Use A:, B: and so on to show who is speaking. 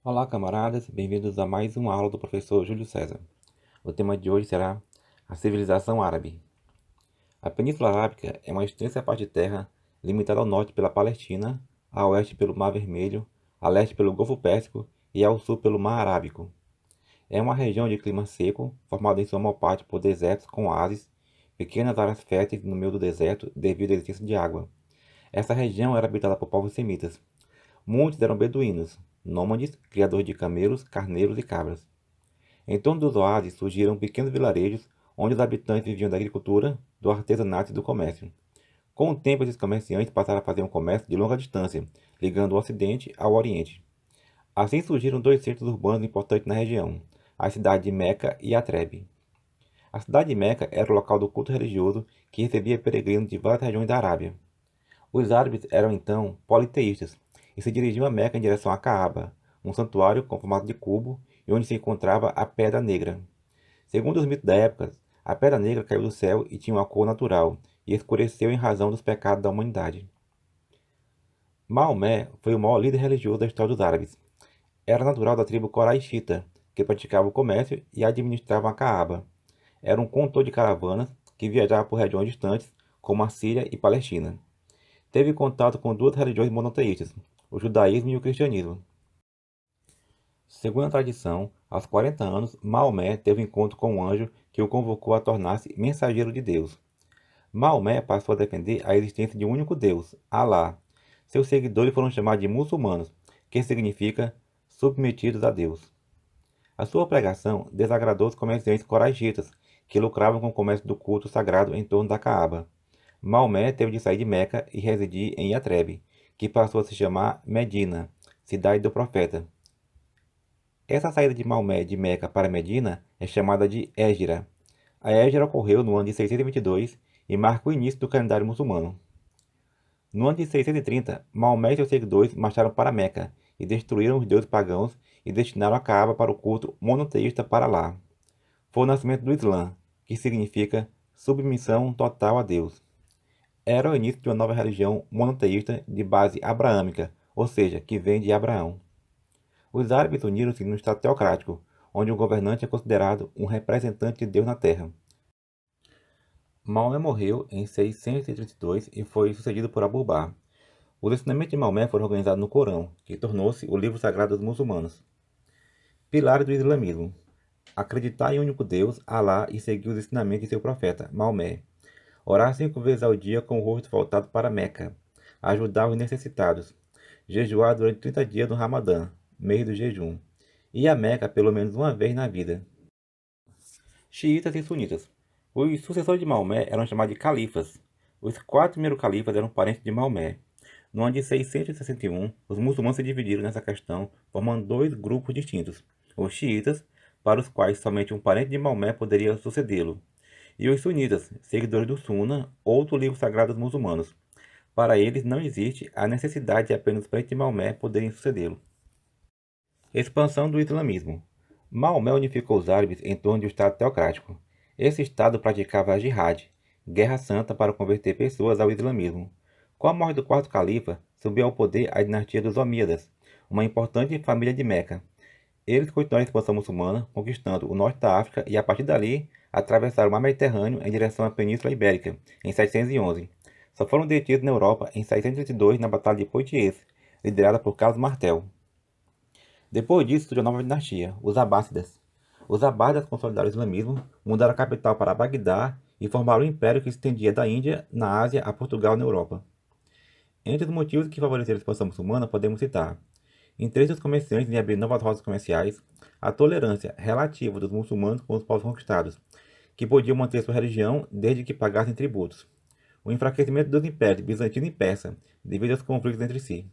A: Olá, camaradas, bem-vindos a mais uma aula do professor Júlio César. O tema de hoje será a civilização árabe. A Península Arábica é uma extensa parte de terra limitada ao norte pela Palestina, a oeste pelo Mar Vermelho, a leste pelo Golfo Pérsico e ao sul pelo Mar Arábico. É uma região de clima seco, formada em sua maior parte por desertos com oásis, pequenas áreas férteis no meio do deserto devido à existência de água. Essa região era habitada por povos semitas. Muitos eram beduínos, nômades, criadores de camelos, carneiros e cabras. Em torno dos oásis surgiram pequenos vilarejos onde os habitantes viviam da agricultura, do artesanato e do comércio. Com o tempo, esses comerciantes passaram a fazer um comércio de longa distância, ligando o Ocidente ao Oriente. Assim surgiram dois centros urbanos importantes na região, a cidade de Meca e Atrebe. A cidade de Meca era o local do culto religioso que recebia peregrinos de várias regiões da Arábia. Os árabes eram então politeístas e se dirigiam a Meca em direção a Caaba, um santuário com formato de cubo e onde se encontrava a Pedra Negra. Segundo os mitos da época, a Pedra Negra caiu do céu e tinha uma cor natural e escureceu em razão dos pecados da humanidade. Maomé foi o maior líder religioso da história dos árabes. Era natural da tribo Coraixita, que praticava o comércio e administrava a Caaba. Era um condutor de caravanas que viajava por regiões distantes, como a Síria e Palestina. Teve contato com duas religiões monoteístas, o judaísmo e o cristianismo. Segundo a tradição, aos 40 anos, Maomé teve um encontro com um anjo que o convocou a tornar-se mensageiro de Deus. Maomé passou a defender a existência de um único Deus, Alá. Seus seguidores foram chamados de muçulmanos, que significa submetidos a Deus. A sua pregação desagradou os comerciantes coraixitas, que lucravam com o comércio do culto sagrado em torno da Caaba. Maomé teve de sair de Meca e residir em Yatreb, que passou a se chamar Medina, cidade do profeta. Essa saída de Maomé de Meca para Medina é chamada de Hégira. A Hégira ocorreu no ano de 622 e marca o início do calendário muçulmano. No ano de 630, Maomé e seus seguidores marcharam para Meca e destruíram os deuses pagãos e destinaram a Caaba para o culto monoteísta para lá. Foi o nascimento do Islã, que significa submissão total a Deus. Era o início de uma nova religião monoteísta de base abraâmica, ou seja, que vem de Abraão. Os árabes uniram-se num estado teocrático, onde o governante é considerado um representante de Deus na terra. Maomé morreu em 632 e foi sucedido por Abu Bakr. Os ensinamentos de Maomé foram organizados no Corão, que tornou-se o livro sagrado dos muçulmanos. Pilares do islamismo: acreditar em um único Deus, Alá, e seguir os ensinamentos de seu profeta, Maomé. Orar 5 vezes ao dia com o rosto voltado para Meca. Ajudar os necessitados. Jejuar durante 30 dias no Ramadã, mês do jejum. Ir a Meca pelo menos uma vez na vida. Xiitas e sunitas. Os sucessores de Maomé eram chamados de califas. Os 4 primeiros califas eram parentes de Maomé. No ano de 661, os muçulmanos se dividiram nessa questão, formando dois grupos distintos: os xiitas, para os quais somente um parente de Maomé poderia sucedê-lo, e os sunitas, seguidores do Sunna, outro livro sagrado dos muçulmanos. Para eles não existe a necessidade de apenas os parentes de Maomé poderem sucedê-lo. Expansão do islamismo. Maomé unificou os árabes em torno de um estado teocrático. Esse estado praticava a jihad, guerra santa para converter pessoas ao islamismo. Com a morte do quarto califa, subiu ao poder a dinastia dos Omíadas, uma importante família de Meca. Eles continuaram a expansão muçulmana, conquistando o norte da África e, a partir dali, atravessaram o mar Mediterrâneo em direção à Península Ibérica, em 711. Só foram detidos na Europa em 632 na Batalha de Poitiers, liderada por Carlos Martel. Depois disso, surgiu a nova dinastia, os Abássidas. Os Abássidas consolidaram o islamismo, mudaram a capital para Bagdá e formaram um império que se estendia da Índia, na Ásia, a Portugal na Europa. Entre os motivos que favoreceram a expansão muçulmana, podemos citar interesse dos comerciantes em abrir novas rotas comerciais, a tolerância relativa dos muçulmanos com os povos conquistados, que podiam manter sua religião desde que pagassem tributos, o enfraquecimento dos impérios bizantino e persa devido aos conflitos entre si.